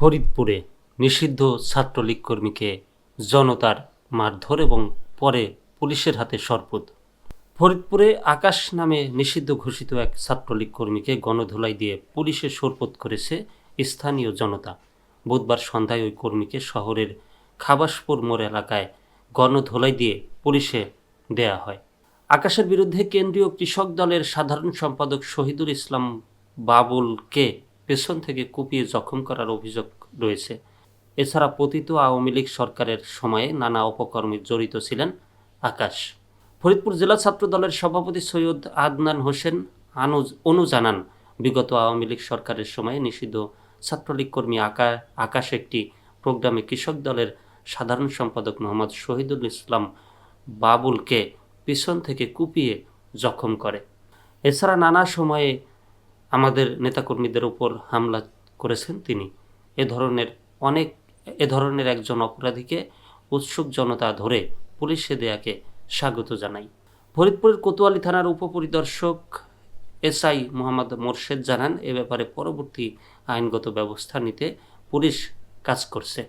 ফরিদপুরে নিষিদ্ধ ছাত্রলীগ কর্মীকে জনতার মারধর এবং পরে পুলিশের হাতে সোপর্দ। ফরিদপুরে আকাশ নামে নিষিদ্ধ ঘোষিত এক ছাত্রলীগ কর্মীকে গণধোলাই দিয়ে পুলিশে সোপর্দ করেছে স্থানীয় জনতা। বুধবার সন্ধ্যায় ওই কর্মীকে শহরের খাবাসপুর মোড় এলাকায় গণধোলাই দিয়ে পুলিশে দেয়া হয়। আকাশের বিরুদ্ধে কেন্দ্রীয় কৃষক দলের সাধারণ সম্পাদক শহীদুল ইসলাম বাবুলকে পেছন থেকে কুপিয়ে জখম করার অভিযোগ রয়েছে। এছাড়া পতিত আওয়ামী লীগ সরকারের সময়ে নানা অপকর্মে জড়িত ছিলেন আকাশ। ফরিদপুর জেলা ছাত্র দলের সভাপতি সৈয়দ আদনান হোসেন অনু জানান, বিগত আওয়ামী লীগ সরকারের সময়ে নিষিদ্ধ ছাত্রলীগ কর্মী আকাশ একটি প্রোগ্রামে কৃষক দলের সাধারণ সম্পাদক মোহাম্মদ শহীদুল ইসলাম বাবুলকে পিছন থেকে কুপিয়ে জখম করে। এছাড়া নানা সময়ে আমাদের নেতাকর্মীদের উপর হামলা করেছেন তিনি। এ ধরনের একজন অপরাধীকে উৎসুক জনতা ধরে পুলিশে দেয়াকে স্বাগত জানাই। ফরিদপুরের কোতোয়ালি থানার উপপরিদর্শক এসআই মোহাম্মদ মোরশেদ জানান, এ ব্যাপারে পরবর্তী আইনগত ব্যবস্থা নিতে পুলিশ কাজ করছে।